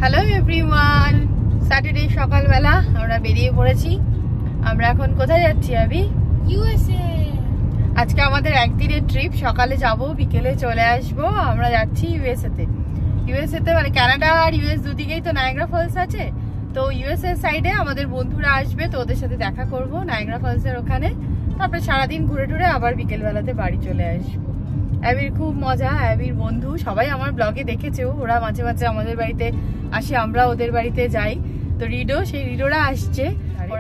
Hello everyone, Saturday সকালবেলা আমরা বেরিয়ে পড়েছি। আমরা এখন কোথায় যাচ্ছি আবি? ইউএসএ। আজকে আমাদের একদিনের ট্রিপ, সকালে যাব বিকেলে চলে আসব। আমরা যাচ্ছি ইউএসএতে মানে কানাডা আর ইউএস দুদিকেই তো নায়াগ্রা ফলস আছে। তো ইউএসএ সাইডে আমাদের বন্ধুরা আসবে, তো ওদের সাথে দেখা করব নায়াগ্রা ফলসের ওখানে। তারপরে সারাদিন ঘুরে টুরে আবার বিকেলবেলাতে বাড়ি চলে আসবো। অ্যাবির খুব মজা, অ্যাবির বন্ধু সবাই আমার ব্লগে দেখেছে, ওরা মাঝে মাঝে আমাদের বাড়িতে আসে, আমরা ওদের বাড়িতে যাই। তো রিডোরা আসছে,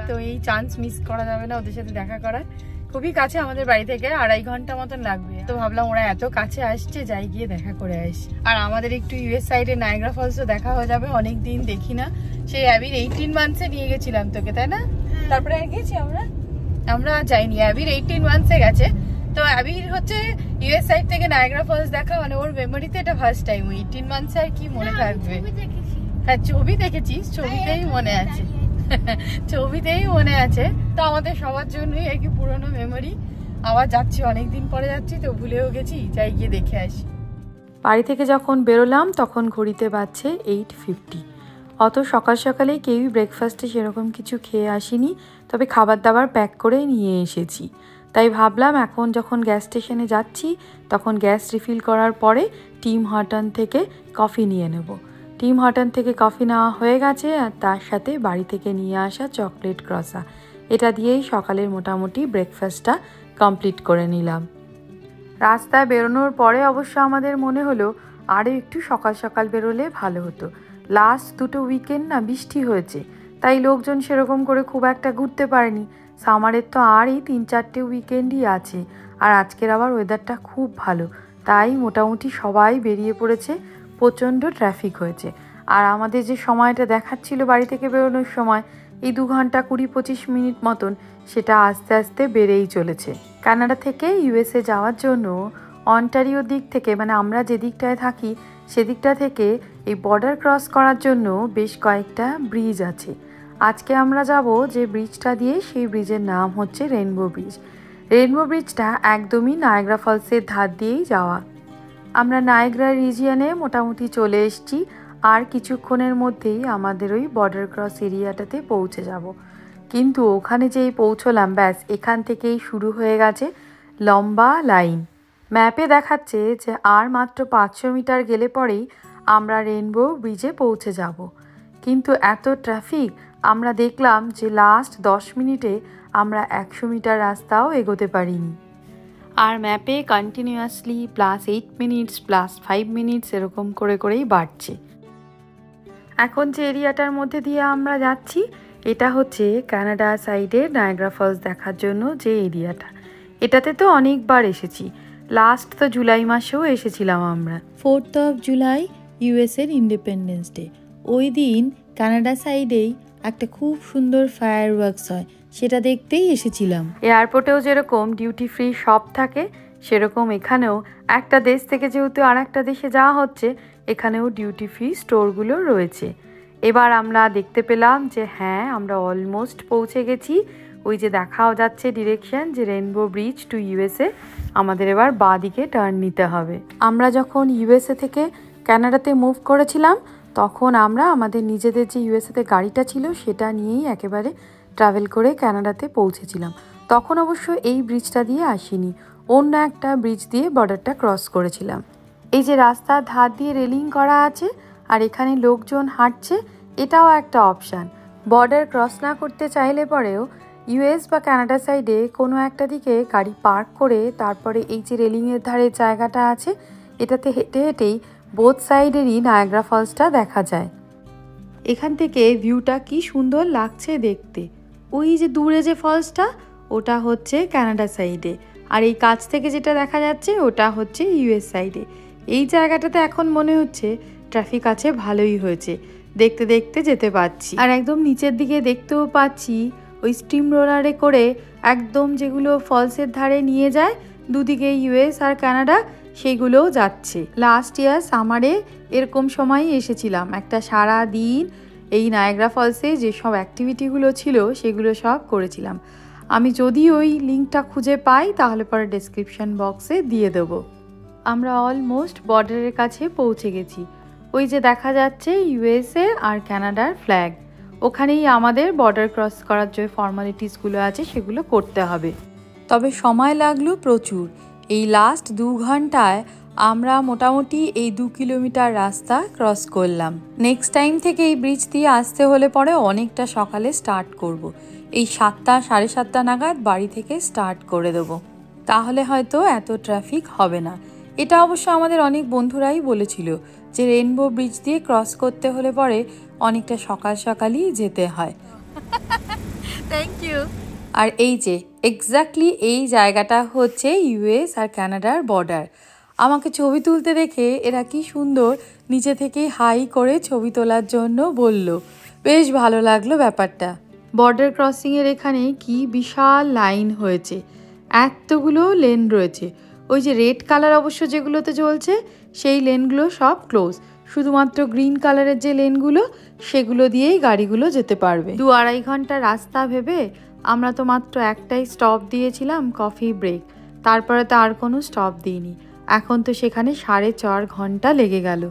তো এই চান্স মিস করা যাবে না ওদের সাথে দেখা করার। খুবই কাছে আমাদের বাড়ি থেকে, 2.5 ঘন্টা মতন লাগবে। তো ভাবলাম ওরা এত কাছে আসছে, যাই গিয়ে দেখা করে আসি। আর আমাদের একটু ইউএস সাইডে নায়াগ্রা ফলসও দেখা হয়ে যাবে, অনেকদিন দেখি না। সেই অ্যাবির 18 মান্থসে নিয়ে গেছিলাম তোকে, তাই না? তারপরে আর গেছি আমরা যাইনি, অ্যাবির 18 মান্থসে গেছে। তো অ্যাবির হচ্ছে ইউএস সাইড থেকে নায়াগ্রা ফলস দেখা মানে ওর মেমোরিতে এটা ফার্স্ট টাইম। 18 মান্থস আর কি মনে থাকবে? হ্যাঁ, ছবি দেখেছিস, ছবিতেই মনে আছে। ছবিতেই মনে আছে। তো আমাদের সবার জন্যই আর কি পুরোনো মেমোরি। আবার যাচ্ছি, অনেকদিন পরে যাচ্ছি, তো ভুলেও গেছি, যাই গিয়ে দেখে আসি। বাড়ি থেকে যখন বেরোলাম তখন ঘড়িতে বাজছে 8:50। অত সকাল সকালেই কেউই ব্রেকফাস্টে সেরকম কিছু খেয়ে আসিনি, তবে খাবার দাবার প্যাক করে নিয়ে এসেছি। তাই ভাবলাম এখন যখন গ্যাস স্টেশনে যাচ্ছি তখন গ্যাস রিফিল করার পরে টিম হর্টন থেকে কফি নিয়ে নেব। টিম হর্টন থেকে কফি নেওয়া হয়ে গেছে, আর তার সাথে বাড়ি থেকে নিয়ে আসা চকলেট ক্রসা, এটা দিয়েই সকালের মোটামুটি ব্রেকফাস্টটা কমপ্লিট করে নিলাম। রাস্তায় বেরোনোর পরে অবশ্য আমাদের মনে হলো আরও একটু সকাল সকাল বেরোলে ভালো হতো। লাস্ট 2 উইকেন্ড না বৃষ্টি হয়েছে, তাই লোকজন সেরকম করে খুব একটা ঘুরতে পারেনি। সামারের তো আর এই 3-4টে উইকেন্ডই আছে, আর আজকের আবার ওয়েদারটা খুব ভালো, তাই মোটামুটি সবাই বেরিয়ে পড়েছে। প্রচণ্ড ট্রাফিক হয়েছে, আর আমাদের যে সময়টা দেখাচ্ছিল বাড়ি থেকে বেরোনোর সময়, এই 2 ঘন্টা 20-25 মিনিট মতন, সেটা আস্তে আস্তে বেড়েই চলেছে। কানাডা থেকে ইউএসএ যাওয়ার জন্য অন্টারিও দিক থেকে, মানে আমরা যে দিকটায় থাকি সেদিকটা থেকে এই বর্ডার ক্রস করার জন্য বেশ কয়েকটা ব্রিজ আছে। আজকে আমরা যাব যে ব্রিজটা দিয়ে, সেই ব্রিজের নাম হচ্ছে রেনবো ব্রিজ। রেনবো ব্রিজটা একদমই নায়াগ্রা ফলসের ধার দিয়েই যাওয়া। আমরা নায়াগ্রা রিজিয়নে মোটামুটি চলে এসেছি, আর কিছুক্ষণের মধ্যেই আমাদের ওই বর্ডার ক্রস এরিয়াটাতে পৌঁছে যাব। কিন্তু ওখানে যেই পৌঁছলাম, ব্যাস এখান থেকেই শুরু হয়ে গেছে লম্বা লাইন। ম্যাপে দেখাচ্ছে যে আর মাত্র 500 মিটার গেলে পরেই আমরা রেনবো ব্রিজে পৌঁছে যাব। কিন্তু এত ট্রাফিক, আমরা দেখলাম যে লাস্ট 10 মিনিটে আমরা 100 মিটার রাস্তাও এগোতে পারিনি। আর ম্যাপে কন্টিনিউয়াসলি +8 মিনিটস +5 মিনিটস এরকম করে করেই বাড়ছে। এখন যে এরিয়াটার মধ্যে দিয়ে আমরা যাচ্ছি, এটা হচ্ছে কানাডা সাইডের নায়াগ্রা ফলস দেখার জন্য যে এরিয়াটা। এটাতে তো অনেকবার এসেছি, লাস্ট তো জুলাই মাসেও এসেছিলাম আমরা। 4th of জুলাই ইউএসএর ইন্ডিপেন্ডেন্স ডে, ওই দিন কানাডা সাইডেই একটা খুব সুন্দর ফায়ার ওয়ার্কস হয়, সেটা দেখতেই এসেছিলাম। এয়ারপোর্টেও যেরকম ডিউটি ফ্রি শপ থাকে, সেরকম এখানেও একটা দেশ থেকে যেহেতু আর একটা দেশে যাওয়া হচ্ছে, এখানেও ডিউটি ফ্রি স্টোরগুলো রয়েছে। এবার আমরা দেখতে পেলাম যে হ্যাঁ, আমরা অলমোস্ট পৌঁছে গেছি। ওই যে দেখাও যাচ্ছে ডিরেকশন, যে রেনবো ব্রিজ টু ইউএসএ। আমাদের এবার বাঁ দিকে টার্ন নিতে হবে। আমরা যখন ইউএসএ থেকে কানাডাতে মুভ করেছিলাম, তখন আমরা আমাদের নিজেদের যে ইউএসএতে গাড়িটা ছিল সেটা নিয়েই একেবারে ট্রাভেল করে কানাডাতে পৌঁছেছিলাম। তখন অবশ্য এই ব্রিজটা দিয়ে আসিনি, অন্য একটা ব্রিজ দিয়ে বর্ডারটা ক্রস করেছিলাম। এই যে রাস্তার ধার দিয়ে রেলিং করা আছে আর এখানে লোকজন হাঁটছে, এটাও একটা অপশান। বর্ডার ক্রস না করতে চাইলে পরেও ইউএস বা কানাডা সাইডে কোনো একটা দিকে গাড়ি পার্ক করে তারপরে এই যে রেলিংয়ের ধারে জায়গাটা আছে, এটাতে হেঁটে হেঁটেই বোথ সাইডেরই নায়াগ্রা ফলসটা দেখা যায়। এখান থেকে ভিউটা কি সুন্দর লাগছে দেখতে। ওই যে দূরে যে ফলসটা, ওটা হচ্ছে কানাডা সাইডে, আর এই কাছ থেকে যেটা দেখা যাচ্ছে ওটা হচ্ছে ইউএস সাইডে। এই জায়গাটাতে এখন মনে হচ্ছে ট্রাফিক আছে, ভালোই হয়েছে, দেখতে দেখতে যেতে পারছি। আর একদম নিচের দিকে দেখতেও পাচ্ছি ওই স্টিম রোলারে করে একদম যেগুলো ফলসের ধারে নিয়ে যায়, দুদিকে ইউএস আর কানাডা, সেগুলোও যাচ্ছে। লাস্ট ইয়ার সামারে এরকম সময়ই এসেছিলাম, একটা সারা দিন এই নায়াগ্রা ফলসে যেসব অ্যাক্টিভিটিগুলো ছিল সেগুলো সব করেছিলাম। আমি যদি ওই লিঙ্কটা খুঁজে পাই তাহলে পরে ডেসক্রিপশন বক্সে দিয়ে দেবো। আমরা অলমোস্ট বর্ডারের কাছে পৌঁছে গেছি। ওই যে দেখা যাচ্ছে ইউএসএ আর কানাডার ফ্ল্যাগ, ওখানেই আমাদের বর্ডার ক্রস করার যে ফর্মালিটিসগুলো আছে সেগুলো করতে হবে। তবে সময় লাগলো প্রচুর। এই লাস্ট 2 ঘন্টায় আমরা মোটামুটি এই 2 কিলোমিটার রাস্তা ক্রস করলাম। নেক্সট টাইম থেকে এই ব্রিজ দিয়ে আসতে হলে পরে অনেকটা সকালে স্টার্ট করব। এই 7টা 7:30 নাগাদ বাড়ি থেকে স্টার্ট করে দেবো, তাহলে হয়তো এত ট্রাফিক হবে না। এটা অবশ্য আমাদের অনেক বন্ধুরাই বলেছিল যে রেইনবো ব্রিজ দিয়ে ক্রস করতে হলে পরে অনেকটা সকাল সকালই যেতে হয়। Thank you. আর এই যে এক্স্যাক্টলি এই জায়গাটা হচ্ছে ইউএস আর কানাডার বর্ডার। আমাকে ছবি তুলতে দেখে এরা কি সুন্দর নিচে থেকেই হাই করে ছবি তোলার জন্য বলল। বেশ ভালো লাগলো ব্যাপারটা। বর্ডার ক্রসিংয়ের এখানে কি বিশাল লাইন হয়েছে, এতগুলো লেন রয়েছে। ওই যে রেড কালার অবশ্য যেগুলোতে চলছে সেই লেনগুলো সব ক্লোজ, শুধুমাত্র গ্রিন কালারের যে লেনগুলো সেগুলো দিয়েই গাড়িগুলো যেতে পারবে। 2-2.5 ঘন্টা রাস্তা ভেবে আমরা তো মাত্র একটাই স্টপ দিয়েছিলাম, কফি ব্রেক। তারপরে তো আর কোনো স্টপ দিইনি। এখন তো সেখানে 4.5 ঘন্টা লেগে গেল।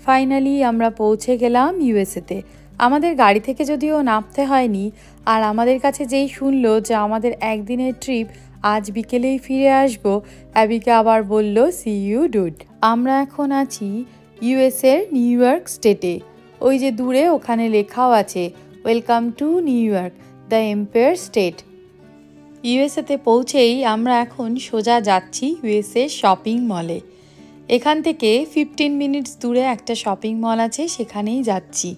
ফাইনালি আমরা পৌঁছে গেলাম ইউএসএতে। আমাদের গাড়ি থেকে যদিও নামতে হয়নি, আর আমাদের কাছে যেই শুনলো যে আমাদের একদিনের ট্রিপ, আজ বিকেলেই ফিরে আসবো, অ্যাবিকে আবার বলল সি ইউ ডুড। আমরা এখন আছি ইউএসএর নিউ ইয়র্ক স্টেটে। ওই যে দূরে ওখানে লেখাও আছে welcome to New York, the Empire State. ইউএসএতে পৌঁছেই আমরা এখন সোজা যাচ্ছি ইউএসএ শপিং মলে। এখান থেকে 15 মিনিটস দূরে একটা শপিং মল আছে, সেখানেই যাচ্ছি।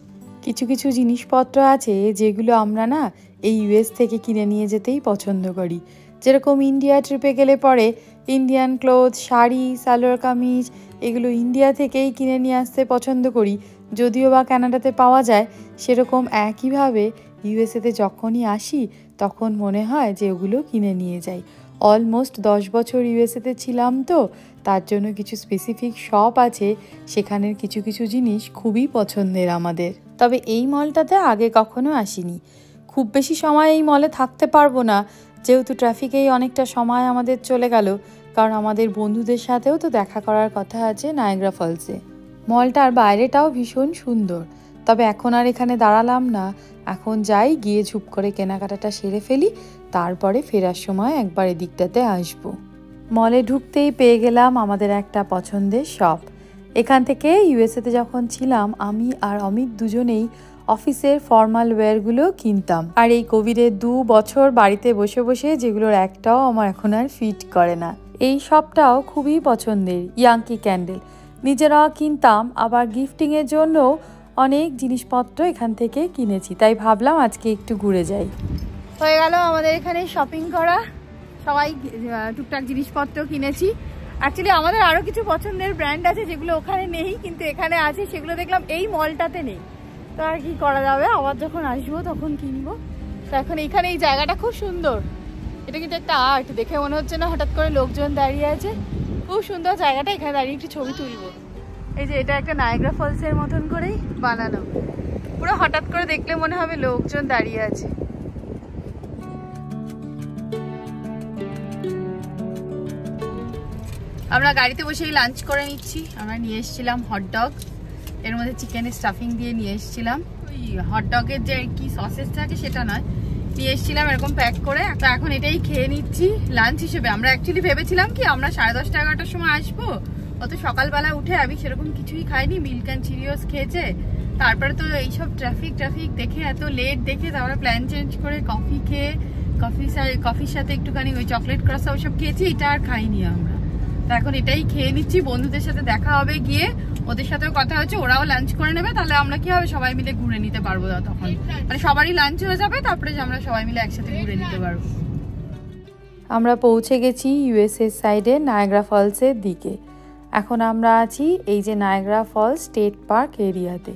কিছু কিছু জিনিসপত্র আছে যেগুলো আমরা না এই ইউএস থেকে কিনে নিয়ে যেতেই পছন্দ করি। যেরকম ইন্ডিয়া ট্রিপে গেলে পরে ইন্ডিয়ান ক্লোথ, শাড়ি, সালোয়ার কামিজ এগুলো ইন্ডিয়া থেকেই কিনে নিয়ে আসতে পছন্দ করি, যদিও বা কানাডাতে পাওয়া যায়। সেরকম একইভাবে ইউএসএতে যখনই আসি তখন মনে হয় যে ওগুলো কিনে নিয়ে যাই। অলমোস্ট 10 বছর ইউএসএতে ছিলাম তো, তার জন্য কিছু স্পেসিফিক শপ আছে, সেখানের কিছু কিছু জিনিস খুবই পছন্দের আমাদের। তবে এই মলটাতে আগে কখনো আসিনি। খুব বেশি সময় এই মলে থাকতে পারবো না, যেহেতু ট্রাফিকেই অনেকটা সময় আমাদের চলে গেল, কারণ আমাদের বন্ধুদের সাথেও তো দেখা করার কথা আছে নায়াগ্রা ফলসে। মলটার বাইরেটাও ভীষণ সুন্দর। তবে এখন আর এখানে দাঁড়ালাম না, এখন যাই, গিয়ে ঝুপ করে কেনাকাটাটা সেরে ফেলি, তারপরে ফেরার সময় একবার এদিকটাতে আসবো। মলে ঢুকতেই পেয়ে গেলাম আমাদের একটা পছন্দের শপ। এখান থেকে ইউএসএতে যখন ছিলাম আমি আর অমিত দুজনেই অফিসের ফর্মাল ওয়্যারগুলো কিনতাম। আর এই কোভিডের 2 বছর বাড়িতে বসে বসে যেগুলোর একটাও আমার এখন আর ফিট করে না। এই শপটাও খুবই পছন্দের, ইয়াঙ্কি ক্যান্ডেল। নিজেরাও কিনতাম, আবার গিফটিংয়ের জন্য অনেক জিনিসপত্র এখান থেকে কিনেছি, তাই ভাবলাম আজকে একটু ঘুরে যাই। হয়ে গেল আমাদের এখানে শপিং করা, সবাই টুকটাক জিনিসপত্র কিনেছি। অ্যাকচুয়ালি আমাদের আরও কিছু পছন্দের ব্র্যান্ড আছে যেগুলো ওখানে নেই, কিন্তু এখানে আছে, সেগুলো দেখলাম এই মলটাতে নেই। তো আর কি করা যাবে, আবার যখন আসবো তখন কিনবো। তো এখন এখানে এই জায়গাটা খুব সুন্দর, এটা কিন্তু একটা আর্ট, দেখে মনে হচ্ছে না হঠাৎ করে লোকজন দাঁড়িয়ে আছে। খুব সুন্দর জায়গাটা, এখানে দাঁড়িয়ে একটু ছবি তুলবো। এই যে এটা একটা নায়াগ্রা ফলসের মতন করেই বানানো, পুরো হঠাৎ করে দেখলে মনে হবে লোকজন দাঁড়িয়ে আছে। আমরা গাড়িতে বসেই লাঞ্চ করে নিচ্ছি। আমরা নিয়ে এসেছিলাম হটডগ, এর মধ্যে চিকেনের স্টাফিং দিয়ে নিয়ে এসেছিলাম। ওই হটডগের যে কি সসেস থাকে সেটা নয়, নিয়ে এসেছিলাম এরকম প্যাক করে। তো এখন এটাই খেয়ে নিচ্ছি লাঞ্চ হিসেবে। আমরা অ্যাকচুয়ালি ভেবেছিলাম কি আমরা 10:30 11টার সময় আসবো, অত সকালবেলা উঠে আমি সেরকম কিছুই খাইনি, মিল্ক অ্যান্ড চিরিওস খেয়েছে। তারপরে তো এইসব ট্রাফিক দেখে এত লেট দেখে তারপরে প্ল্যান চেঞ্জ করে কফি খেয়ে কফির সাথে একটুখানি ওই চকলেট ক্রসা ওইসব খেয়েছি, এটা আর খাইনি আমরা। তো এখন এটাই খেয়ে নিচ্ছি। বন্ধুদের সাথে দেখা হবে গিয়ে, ওদের সাথেও কথা হচ্ছে, ওরাও লাঞ্চ করে নেবে, তাহলে আমরা কি হবে সবাই মিলে ঘুরে নিতে পারবো তখন, মানে সবারই লাঞ্চ হয়ে যাবে, তারপরে আমরা সবাই মিলে একসাথে ঘুরে নিতে পারবো। আমরা পৌঁছে গেছি ইউএসএ সাইডে নায়াগ্রা ফলসের দিকে। এখন আমরা আছি এই যে নায়াগ্রা ফলস স্টেট পার্ক এরিয়াতে।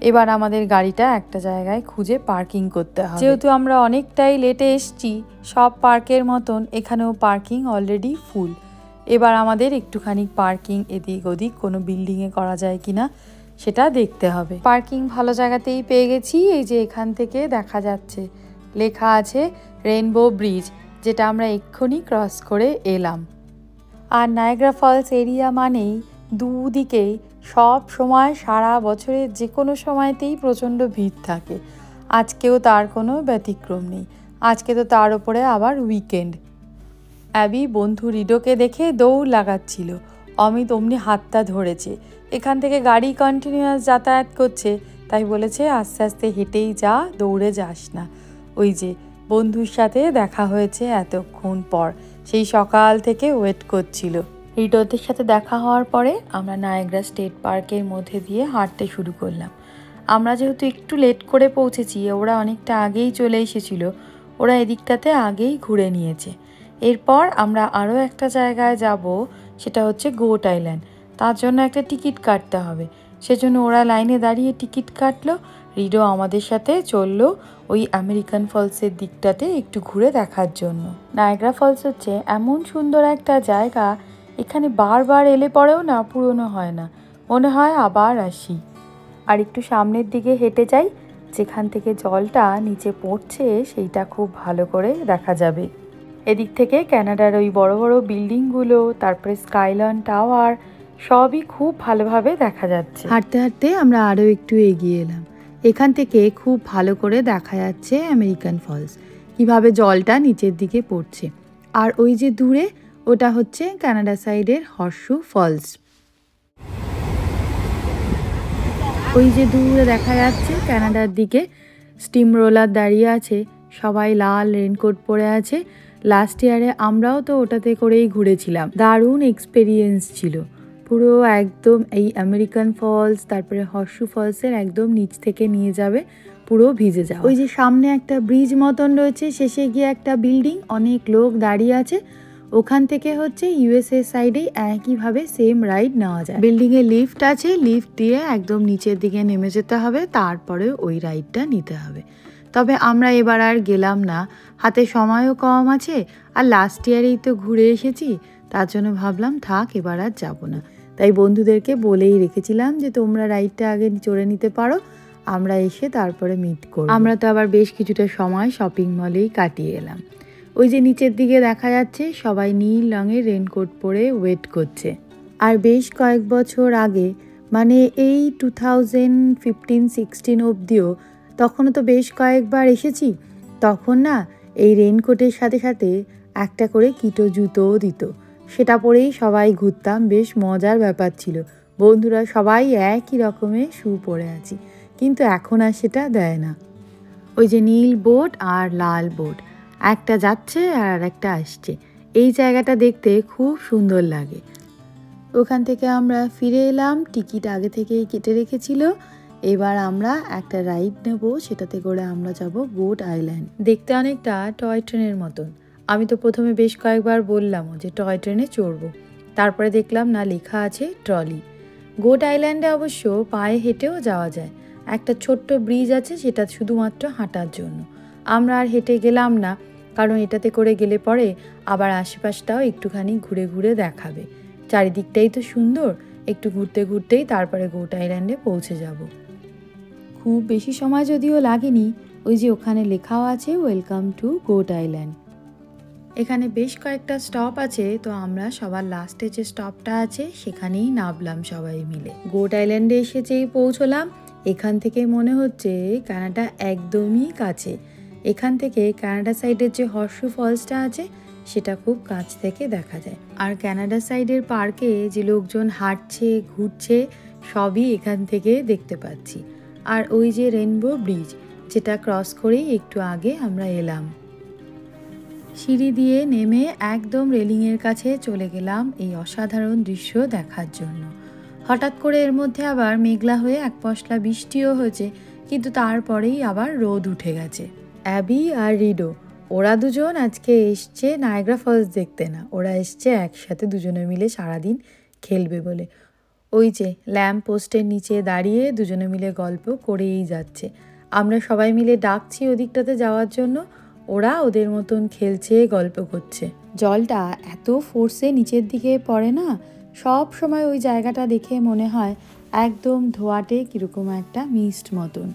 এবার আমাদের গাড়িটা একটা জায়গায় খুঁজে পার্কিং করতে হবে, যেহেতু আমরা অনেকটাই লেটে এসছি। সব পার্কের মতন এখানেও পার্কিং অলরেডি ফুল। এবার আমাদের একটুখানি পার্কিং এদিক ওদিক কোনো বিল্ডিংয়ে করা যায় কিনা সেটা দেখতে হবে। পার্কিং ভালো জায়গাতেই পেয়ে গেছি। এই যে এখান থেকে দেখা যাচ্ছে লেখা আছে রেইনবো ব্রিজ, যেটা আমরা এক্ষুনি ক্রস করে এলাম। আর নায়াগ্রা ফলস এরিয়া মানেই দুদিকেই সব সময় সারা বছরের যে কোনো সময়তেই প্রচণ্ড ভিড় থাকে। আজকেও তার কোনো ব্যতিক্রম নেই। আজকে তো তার উপরে আবার উইকেন্ড। অ্যাবি বন্ধু রিডোকে দেখে দৌড় লাগাচ্ছিল। অমিত অমনি হাতটা ধরেছে। এখান থেকে গাড়ি কন্টিনিউয়াস যাতায়াত করছে, তাই বলেছে আস্তে আস্তে হেঁটেই যা, দৌড়ে যাস না। ওই যে বন্ধুর সাথে দেখা হয়েছে এতক্ষণ পর, সেই সকাল থেকে ওয়েট করছিল। রিডোদের সাথে দেখা হওয়ার পরে আমরা নায়াগ্রা স্টেট পার্কের মধ্যে দিয়ে হাঁটতে শুরু করলাম। আমরা যেহেতু একটু লেট করে পৌঁছেছি, ওরা অনেকটা আগেই চলে এসেছিল, ওরা এদিকটাতে আগেই ঘুরে নিয়েছে। এরপর আমরা আরও একটা জায়গায় যাব, সেটা হচ্ছে গোট আইল্যান্ড। তার জন্য একটা টিকিট কাটতে হবে, সেজন্য ওরা লাইনে দাঁড়িয়ে টিকিট কাটলো। রিডো আমাদের সাথে চললো ওই আমেরিকান ফলসের দিকটাতে একটু ঘুরে দেখার জন্য। নায়াগ্রা ফলস হচ্ছে এমন সুন্দর একটা জায়গা, এখানে বারবার এলে পরেও না পুরনো হয় না, মনে হয় আবার আসি। আর একটু সামনের দিকে হেঁটে যাই, যেখান থেকে জলটা নিচে পড়ছে সেইটা খুব ভালো করে দেখা যাবে। এদিক থেকে কানাডার ওই বড় বড় বিল্ডিংগুলো, তারপরে স্কাইলাইন টাওয়ার, সবই খুব ভালোভাবে দেখা যাচ্ছে। হাঁটতে হাঁটতে আমরা আরও একটু এগিয়ে এলাম। এখান থেকে খুব ভালো করে দেখা যাচ্ছে আমেরিকান ফলস, কিভাবে জলটা নিচের দিকে পড়ছে। আর ওই যে দূরে, ওটা হচ্ছে কানাডা সাইডের হর্সু ফলস। ওই যে দূরে দেখা যাচ্ছে কানাডার দিকে স্টিম রোলার দাঁড়িয়ে আছে, সবাই লাল রেনকোট পরে আছে। লাস্ট ইয়ারে আমরাও তো ওটাতে করেই ঘুরেছিলাম, দারুণ এক্সপেরিয়েন্স ছিল। পুরো একদম এই আমেরিকান ফলস, তারপরে হর্সু ফলসের একদম নিচ থেকে নিয়ে যাবে, পুরো ভিজে যাবে। ওই যে সামনে একটা ব্রিজ মতন রয়েছে, শেষে গিয়ে একটা বিল্ডিং, অনেক লোক দাঁড়িয়ে আছে। ওখান থেকে হচ্ছে ইউএসএ সাইডেই একইভাবে সেম রাইড নেওয়া যায়। বিল্ডিংয়ে লিফট আছে, লিফট দিয়ে একদম নিচের দিকে নেমে যেতে হবে, তারপরে ওই রাইডটা নিতে হবে। তবে আমরা এবার আর গেলাম না, হাতে সময়ও কম আছে, আর লাস্ট ইয়ারেই তো ঘুরে এসেছি, তার জন্য ভাবলাম থাক, এবার আর যাবো না। তাই বন্ধুদেরকে বলেই রেখেছিলাম যে তোমরা রাইডটা আগে চড়ে নিতে পারো, আমরা এসে তারপরে মিট করব। আমরা তো আবার বেশ কিছুটা সময় শপিং মলেই কাটিয়ে এলাম। ওই যে নিচের দিকে দেখা যাচ্ছে সবাই নীল রঙের রেনকোট পরে ওয়েট করছে। আর বেশ কয়েক বছর আগে, মানে এই 2015-16 অবধিও, তখনও তো বেশ কয়েকবার এসেছি, তখন না এই রেনকোটের সাথে সাথে একটা করে কিটো জুতোও দিত। সেটা পরেই সবাই ঘুরতাম, বেশ মজার ব্যাপার ছিল। বন্ধুরা সবাই একই রকমের শু পরে আছি, কিন্তু এখন আর সেটা দেয় না। ওই যে নীল বোট আর লাল বোট, একটা যাচ্ছে আর একটা আসছে। এই জায়গাটা দেখতে খুব সুন্দর লাগে। ওখান থেকে আমরা ফিরে এলাম, টিকিট আগে থেকেই কেটে রেখেছিল। এবার আমরা একটা রাইড নেব, সেটাতে করে আমরা যাব গোট আইল্যান্ড। দেখতে অনেকটা টয় ট্রেনের মতন। আমি তো প্রথমে বেশ কয়েকবার বললাম যে টয় ট্রেনে চড়বো, তারপরে দেখলাম না লেখা আছে ট্রলি। গোট আইল্যান্ডে অবশ্য পায়ে হেঁটেও যাওয়া যায়, একটা ছোট্ট ব্রিজ আছে, সেটা শুধুমাত্র হাঁটার জন্য। আমরা আর হেঁটে গেলাম না, কারণ এটাতে করে গেলে পরে আবার আশেপাশটাও একটুখানি ঘুরে ঘুরে দেখাবে। চারিদিকটাই তো সুন্দর, একটু ঘুরতে ঘুরতেই তারপরে গোট আইল্যান্ডে পৌঁছে যাব। খুব বেশি সময় যদিও লাগেনি, ওই যে ওখানে লেখাও আছে ওয়েলকাম টু গোট আইল্যান্ড। এখানে বেশ কয়েকটা স্টপ আছে, তো আমরা সবার লাস্টে যে স্টপটা আছে সেখানেই নামলাম সবাই মিলে। গোট আইল্যান্ডে এসে যেই পৌঁছলাম, এখান থেকে মনে হচ্ছে কানাডা একদমই কাছে। এখান থেকে কানাডা সাইডের যে হর্সু ফলসটা আছে সেটা খুব কাছ থেকে দেখা যায়। আর কানাডা সাইডের পার্কে যে লোকজন হাঁটছে ঘুরছে, সবই এখান থেকে দেখতে পাচ্ছি। আর ওই যে রেনবো ব্রিজ, যেটা ক্রস করেই একটু আগে আমরা এলাম। সিঁড়ি দিয়ে নেমে একদম রেলিংয়ের কাছে চলে গেলাম এই অসাধারণ দৃশ্য দেখার জন্য। হঠাৎ করে এর মধ্যে আবার মেঘলা হয়ে এক পশলা বৃষ্টিও হয়েছে, কিন্তু তারপরেই আবার রোদ উঠে গেছে। অ্যাবি আর রিডো, ওরা দুজন আজকে এসছে নায়াগ্রা ফলস দেখতে না, ওরা এসছে একসাথে দুজনে মিলে সারাদিন খেলবে বলে। ওই যে ল্যাম্প পোস্টের নিচে দাঁড়িয়ে দুজনে মিলে গল্প করেই যাচ্ছে। আমরা সবাই মিলে ডাকছি ওদিকটাতে যাওয়ার জন্য, ওরা ওদের মতন খেলছে, গল্প করছে। জলটা এত ফোর্সে নিচের দিকে পড়ে না, সব সময় ওই জায়গাটা দেখে মনে হয় একদম ধোয়াটে কীরকম একটা মিস্ট মতন।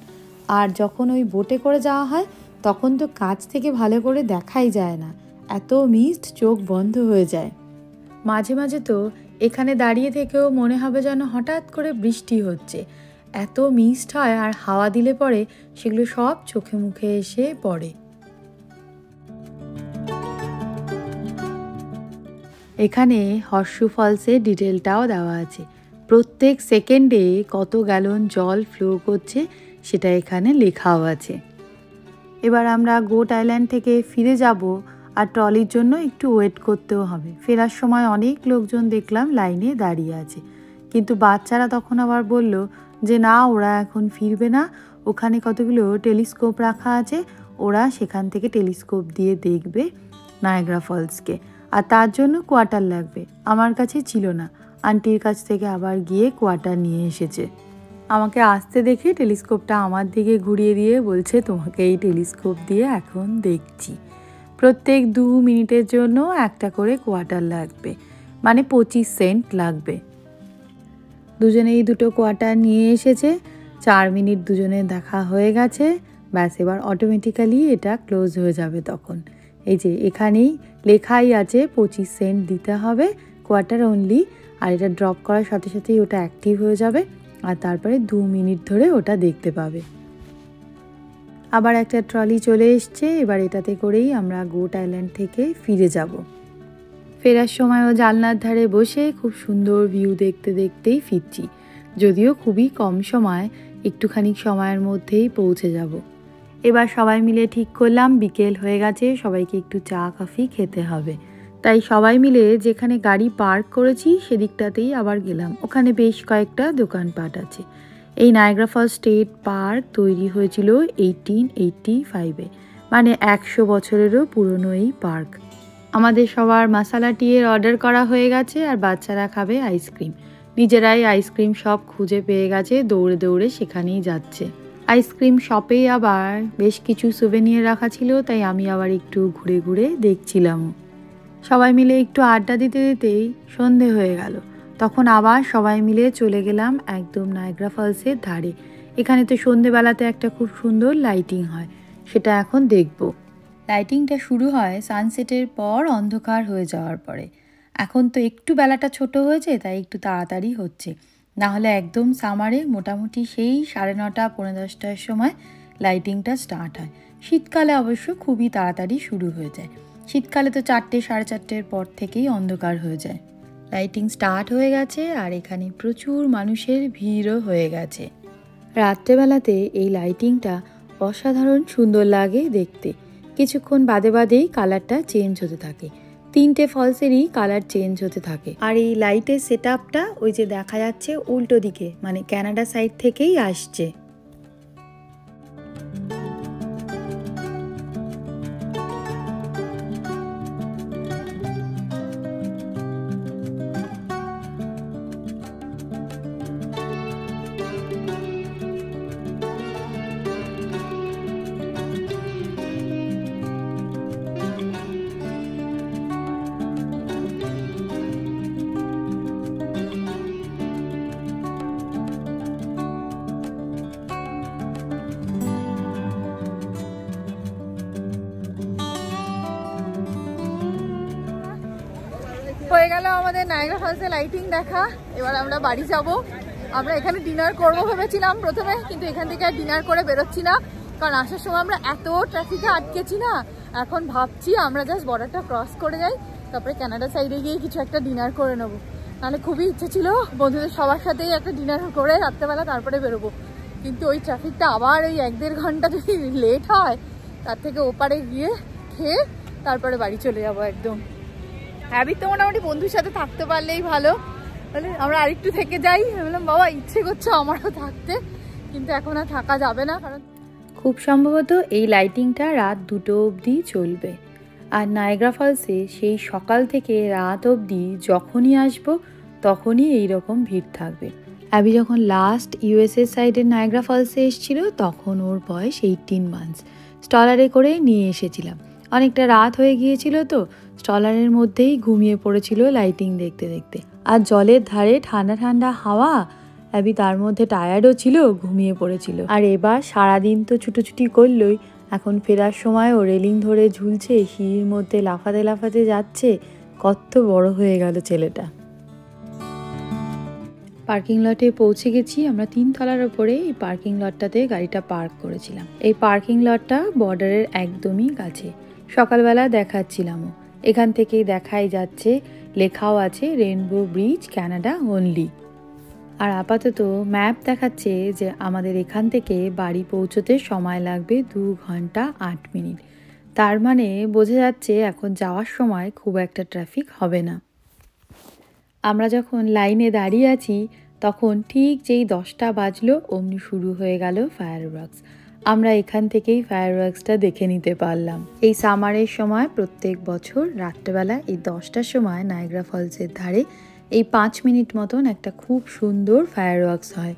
আর যখন ওই বোটে করে যাওয়া হয় তখন তো কাছ থেকে ভালো করে দেখাই যায় না, এত মিস্ট চোখ বন্ধ হয়ে যায়। মাঝে মাঝে তো এখানে দাঁড়িয়ে থেকেও মনে হবে যেন হঠাৎ করে বৃষ্টি হচ্ছে, এত মিস্ট হয়, আর হাওয়া দিলে পরে সেগুলো সব চোখে মুখে এসে পড়ে। এখানে হর্ষু ফলসের ডিটেলটাও দেওয়া আছে, প্রত্যেক সেকেন্ডে কত গ্যালন জল ফ্লো করছে সেটা এখানে লেখাও আছে। এবার আমরা গোট আইল্যান্ড থেকে ফিরে যাব, আর ট্রলির জন্য একটু ওয়েট করতেও হবে। ফেরার সময় অনেক লোকজন দেখলাম লাইনে দাঁড়িয়ে আছে, কিন্তু বাচ্চারা তখন আবার বলল যে না, ওরা এখন ফিরবে না, ওখানে কতগুলো টেলিস্কোপ রাখা আছে, ওরা সেখান থেকে টেলিস্কোপ দিয়ে দেখবে নায়াগ্রা ফলসকে, আর তার জন্য কোয়ার্টার লাগবে। আমার কাছে ছিল না, আন্টির কাছ থেকে আবার গিয়ে কোয়ার্টার নিয়ে এসেছে। আমাকে আসতে দেখে টেলিস্কোপটা আমার দিকে ঘুরিয়ে দিয়ে বলছে, তোমাকে এই টেলিস্কোপ দিয়ে এখন দেখছি। প্রত্যেক 2 মিনিটের জন্য একটা করে কোয়ার্টার লাগবে, মানে 25 সেন্ট লাগবে। দুজনেই 2টো কোয়ার্টার নিয়ে এসেছে। 4 মিনিট দুজনের দেখা হয়ে গেছে, ব্যাস এবার অটোমেটিক্যালি এটা ক্লোজ হয়ে যাবে। তখন এই যে এখানেই লেখাই আছে 25 সেন্ট দিতে হবে, কোয়ার্টার অনলি, আর এটা ড্রপ করার সাথে সাথেই ওটা অ্যাক্টিভ হয়ে যাবে, আর তারপরে 2 মিনিট ধরে ওটা দেখতে পাবে। আবার একটা ট্রলি চলে এসছে, এবার এটাতে করেই আমরা গোট আইল্যান্ড থেকে ফিরে যাব। ফেরার সময়ও জানলার ধারে বসে খুব সুন্দর ভিউ দেখতে দেখতেই ফিরছি, যদিও খুবই কম সময়, একটুখানি সময়ের মধ্যেই পৌঁছে যাব। এবার সবাই মিলে ঠিক করলাম বিকেল হয়ে গেছে, সবাইকে একটু চা কফি খেতে হবে, তাই সবাই মিলে যেখানে গাড়ি পার্ক করেছি সেদিকটাতেই আবার গেলাম। ওখানে বেশ কয়েকটা দোকানপাট আছে। এই নায়াগ্রা ফলস স্টেট পার্ক তৈরি হয়েছিল 1885-এ, মানে 100 বছরেরও পুরনো এই পার্ক। আমাদের সবার মশালা টিয়ের অর্ডার করা হয়ে গেছে, আর বাচ্চারা খাবে আইসক্রিম। নিজেরাই আইসক্রিম শপ খুঁজে পেয়ে গেছে, দৌড়ে দৌড়ে সেখানেই যাচ্ছে। আইসক্রিম শপে আবার বেশ কিছু সুভেনিয়ার রাখা ছিল, তাই আমি আবার একটু ঘুরে ঘুরে দেখছিলাম। সবাই মিলে একটু আড্ডা দিতে দিতেই সন্ধে হয়ে গেল। তখন আবার সবাই মিলে চলে গেলাম একদম নায়াগ্রা ফলসের ধারে। এখানে তো সন্ধেবেলাতে একটা খুব সুন্দর লাইটিং হয়, সেটা এখন দেখব। লাইটিংটা শুরু হয় সানসেটের পর অন্ধকার হয়ে যাওয়ার পরে। এখন তো একটু বেলাটা ছোট হয়েছে, তাই একটু তাড়াতাড়ি হচ্ছে, না হলে একদম সামারে মোটামুটি সেই 9:30 পৌনে 10টার সময় লাইটিংটা স্টার্ট হয়। শীতকালে অবশ্য খুবই তাড়াতাড়ি শুরু হয়ে যায়। শীতকালে তো 4টে 4:30 পর থেকেই অন্ধকার হয়ে যায়। লাইটিং স্টার্ট হয়ে গেছে, আর এখানে প্রচুর মানুষের ভিড়ও হয়ে গেছে। রাত্রেবেলাতে এই লাইটিংটা অসাধারণ সুন্দর লাগে দেখতে। কিছুক্ষণ বাদে বাদেই কালারটা চেঞ্জ হতে থাকে, 3টে ফলসেরই কালার চেঞ্জ হতে থাকে। আর এই লাইটের সেটআপটা ওই যে দেখা যাচ্ছে উল্টো দিকে, মানে কানাডা সাইড থেকেই আসছে। হয়ে গেল আমাদের নায়াগ্রা ফলসে লাইটিং দেখা। এবার আমরা বাড়ি যাব। আমরা এখানে ডিনার করবো ভেবেছিলাম প্রথমে, কিন্তু এখান থেকে আর ডিনার করে বেরোচ্ছি না, কারণ আসার সময় আমরা এত ট্রাফিকে আটকেছি না। এখন ভাবছি আমরা জাস্ট বর্ডারটা ক্রস করে যাই, তারপরে কানাডা সাইডে গিয়ে কিছু একটা ডিনার করে নেবো। নাহলে খুবই ইচ্ছে ছিল বন্ধুদের সবার সাথেই একটা ডিনার করে রাত্রেবেলা তারপরে বেরোবো, কিন্তু ওই ট্রাফিকটা আবার ওই 1-1.5 ঘন্টা যদি লেট হয়, তার থেকে ওপারে গিয়ে খেয়ে তারপরে বাড়ি চলে যাবো একদম। হ্যাবি তো মোটামুটি বন্ধুর সাথে থাকতে পারলেই ভালো, তাহলে আমরা আরেকটু থেকে যাই। বললাম বাবা ইচ্ছে করছে আমারও থাকতে, কিন্তু এখন আর থাকা যাবে না, কারণ খুব সম্ভবত এই লাইটিংটা রাত 2টো অবধি চলবে। আর নায়াগ্রা ফলসে সেই সকাল থেকে রাত অবধি যখনই আসবো তখনই এইরকম ভিড় থাকবে। অ্যাবি যখন লাস্ট ইউএসএ সাইডের নায়াগ্রা ফলসে এসেছিল তখন ওর বয়স 18 মান্থস। স্টলারে করে নিয়ে এসেছিলাম, অনেকটা রাত হয়ে গিয়েছিল তো স্টলারের মধ্যেই ঘুমিয়ে পড়েছিল লাইটিং দেখতে দেখতে। আর জলের ধারে ঠান্ডা ঠান্ডা হাওয়া, অ্যাবি তার মধ্যে টায়ার্ডও ছিল, ঘুমিয়ে পড়েছিল। আর এবার সারাদিন তো ছুটোছুটি করলই, এখন ফেরার সময় ও রেলিং ধরে ঝুলছে, সিঁড়ির মধ্যে লাফাতে লাফাতে যাচ্ছে। কত বড় হয়ে গেল ছেলেটা। পার্কিং লটে পৌঁছে গেছি। আমরা 3 তলার ওপরে এই পার্কিং লটটাতে গাড়িটা পার্ক করেছিলাম। এই পার্কিং লটটা বর্ডারের একদমই কাছে। সকালবেলা দেখাচ্ছিলামও, এখান থেকেই দেখাই যাচ্ছে, লেখাও আছে রেইনবো ব্রিজ কানাডা অনলি। আর আপাতত ম্যাপ দেখাচ্ছে যে আমাদের এখান থেকে বাড়ি পৌঁছতে সময় লাগবে 2 ঘন্টা 8 মিনিট। তার মানে বোঝা যাচ্ছে এখন যাওয়ার সময় খুব একটা ট্রাফিক হবে না। আমরা যখন লাইনে দাঁড়িয়ে আছি তখন ঠিক যেই 10টা বাজলো অমনি শুরু হয়ে গেল ফায়ারওয়ার্কস। আমরা এখান থেকেই ফায়ারওয়ার্কসটা দেখে নিতে পারলাম। এই সামারের সময় প্রত্যেক বছর রাত্রেবেলা এই 10টার সময় নায়াগ্রা ফলসের ধারে এই 5 মিনিট মতন একটা খুব সুন্দর ফায়ারওয়ার্কস হয়।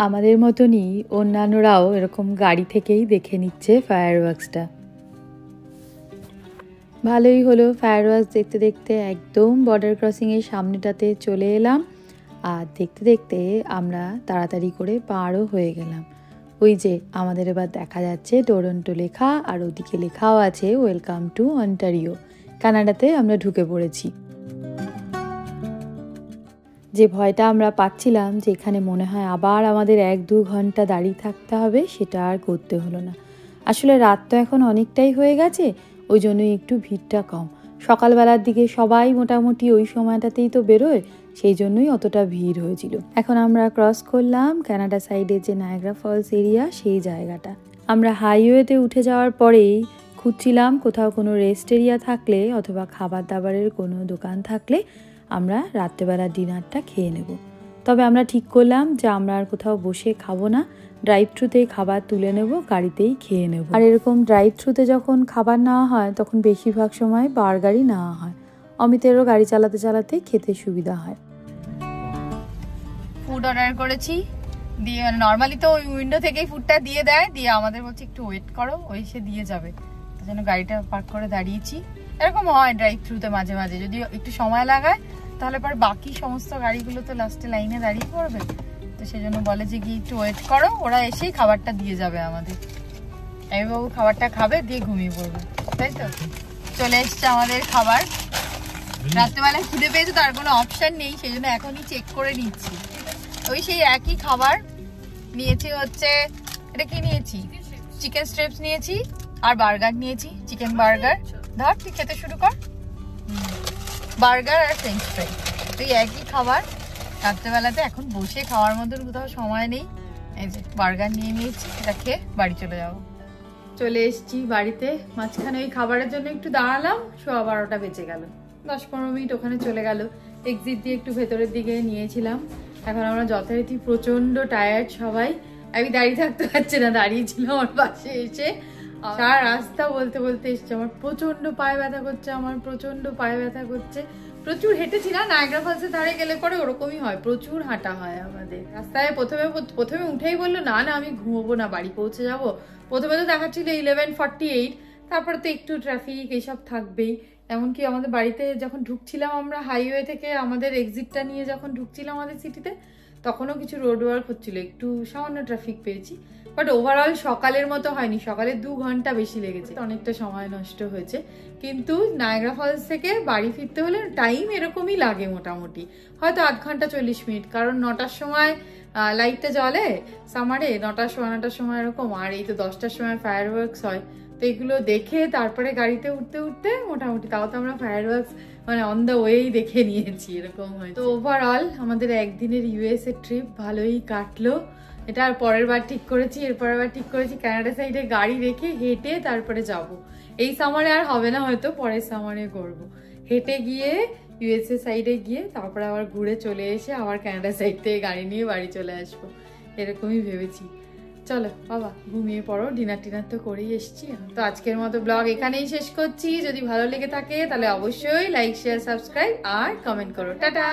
আমাদের মতনই অন্যান্যরাও এরকম গাড়ি থেকেই দেখে নিচ্ছে ফায়ারওয়ার্কসটা। ভালোই হলো, ফায়ারওয়ার্কস দেখতে দেখতে একদম বর্ডার ক্রসিংয়ের সামনেটাতে চলে এলাম। আর দেখতে দেখতে আমরা তাড়াতাড়ি করে পারও হয়ে গেলাম। ওই যে আমাদের এবার দেখা যাচ্ছে টরন্টো লেখা, আর ওদিকে লেখাও আছে ওয়েলকাম টু অন্টারিও। কানাডাতে আমরা ঢুকে পড়েছি। যে ভয়টা আমরা পাচ্ছিলাম যে এখানে মনে হয় আবার আমাদের 1-2 ঘন্টা দাঁড়িয়ে থাকতে হবে, সেটা আর করতে হলো না। আসলে রাত তো এখন অনেকটাই হয়ে গেছে, ওই জন্যই একটু ভিড়টা কম। সকালবেলার দিকে সবাই মোটামুটি ওই সময়টাতেই তো বেরোয়, সেই জন্যই অতটা ভিড় হয়েছিল। এখন আমরা ক্রস করলাম কানাডা সাইডে যে নায়াগ্রা ফলস এরিয়া, সেই জায়গাটা। আমরা হাইওয়েতে উঠে যাওয়ার পরেই খুঁজছিলাম কোথাও কোনো রেস্ট এরিয়া থাকলে অথবা খাবার দাবারের কোনো দোকান থাকলে আমরা রাত্রেবেলা ডিনারটা খেয়ে নেব। তবে আমরা ঠিক করলাম যে আমরা আর কোথাও বসে খাবো না, ড্রাইভ থ্রুতেই খাবার তুলে নেব, গাড়িতেই খেয়ে নেব। আর এরকম ড্রাইভ থ্রুতে যখন খাবার নেওয়া হয় তখন বেশিরভাগ সময় বার্গারই নেওয়া হয়। অমিতেরও গাড়ি চালাতে চালাতে খেতে সুবিধা হয়। ফুড অর্ডার করেছি, দিয়ে নর্মালি তো ওই উইন্ডো থেকেই ফুডটা দিয়ে দেয়, দিয়ে আমাদের বলছে একটু ওয়েট করো, ওই সে দিয়ে যাবে। তার জন্য গাড়িটা পার্ক করে দাঁড়িয়েছি। এরকম হয় ড্রাইভ থ্রুতে মাঝে মাঝে, যদি একটু সময় লাগায় তাহলে পর বাকি সমস্ত গাড়িগুলো তো লাস্টে লাইনে দাঁড়িয়ে পড়বে, তো সেই জন্য বলে যে গিয়ে একটু ওয়েট করো, ওরা এসেই খাবারটা দিয়ে যাবে আমাদের। বাবু খাবারটা খাবে, দিয়ে ঘুমিয়ে পড়বে, তাই তো। চলে এসছে আমাদের খাবার। রাত্রেবেলা খিদে পেয়েছে, তার কোনো অপশন নেই, সেই জন্য এখনই চেক করে নিচ্ছি। ওই সেই একই খাবার নিয়েছি, হচ্ছে এটা কি নিয়েছি, চিকেন স্ট্রিপস নিয়েছি আর বার্গার নিয়েছি, চিকেন বার্গার। ধর তুই খেতে শুরু কর। বার্গার আর ফ্রেঞ্চ ফ্রাই, তো একই খাবার রাত্রেবেলাতে। এখন বসে খাওয়ার মধ্যে কোথাও সময় নেই, এই যে বার্গার নিয়ে নিয়েছি, এটা খেয়ে বাড়ি চলে যাবো। চলে এসছি বাড়িতে, মাঝখানে ওই খাবারের জন্য একটু দাঁড়ালাম, 12:15 বেজে গেল। 10-15 মিনিট ওখানে চলে গেল। এক্সিট দিয়ে একটু ভেতরের দিকে নিয়েছিলাম। এখন আমরা যথারীতি প্রচন্ড টায়ার্ড সবাই, আমি দাঁড়িয়ে থাকতে পারছি না, দাঁড়িয়েছিলাম আমার পাশে এসে। সারা রাস্তা বলতে বলতে এসছে, আমার প্রচন্ড পায়ে ব্যথা করছে, আমার প্রচন্ড পায়ে ব্যথা করছে। প্রচুর হেঁটেছি না, নায়াগ্রা ফলসের ধারে গেলে পরে ওরকমই হয়, প্রচুর হাঁটা হয় আমাদের। রাস্তায় প্রথমে উঠেই বললো না না আমি ঘুমোবো না, বাড়ি পৌঁছে যাবো। প্রথমে তো দেখাচ্ছিল 11:48, তারপরে তো একটু ট্রাফিক এইসব থাকবেই। এমনকি আমাদের বাড়িতে যখন ঢুকছিলাম আমরা হাইওয়ে থেকে, আমাদের এক্সিটটা নিয়ে যখন ঢুকছিলাম আমাদের সিটিতে, তখনও কিছু রোড ওয়ার্ক হচ্ছিল, একটু সামান্য ট্রাফিক পেয়েছি। বাট ওভারঅল সকালের মতো হয়নি, সকালে 2 ঘন্টা বেশি লেগেছে, অনেকটা সময় নষ্ট হয়েছে। কিন্তু নায়াগ্রা ফলস থেকে বাড়ি ফিরতে হলে টাইম এরকমই লাগে মোটামুটি, হয়তো 8 ঘন্টা 40 মিনিট, কারণ 9টার সময় লাইটটা জ্বলে সামারে, 9টার সময় এরকম, আর এই তো 10টার সময় ফায়ারওয়ার্কস হয়। তো এগুলো দেখে তারপরে গাড়িতে উঠতে উঠতে মোটামুটি, তাও তো আমরা ফায়ারওয়ার্কস মানে অন দ্য ওয়েই দেখে নিয়েছি, এরকম হয়। তো ওভারঅল আমাদের একদিনের ইউএস এর ট্রিপ ভালোই কাটলো। এটা আর পরের বার ঠিক করেছি, এরপরের বার ঠিক করেছি কানাডা সাইডে গাড়ি রেখে হেঁটে তারপরে যাব। এই সামারে আর হবে না, হয়তো পরের সামারে করবো। হেঁটে গিয়ে ইউএসএ সাইডে গিয়ে তারপরে আবার ঘুরে চলে এসে আবার কানাডা সাইড থেকে গাড়ি নিয়ে বাড়ি চলে আসবো, এরকমই ভেবেছি। চলো বাবা ঘুমিয়ে পড়ো, ডিনার টিনার তো করেই এসছি। তো আজকের মতো ব্লগ এখানেই শেষ করছি। যদি ভালো লেগে থাকে তাহলে অবশ্যই লাইক, শেয়ার, সাবস্ক্রাইব আর কমেন্ট করো। টাটা।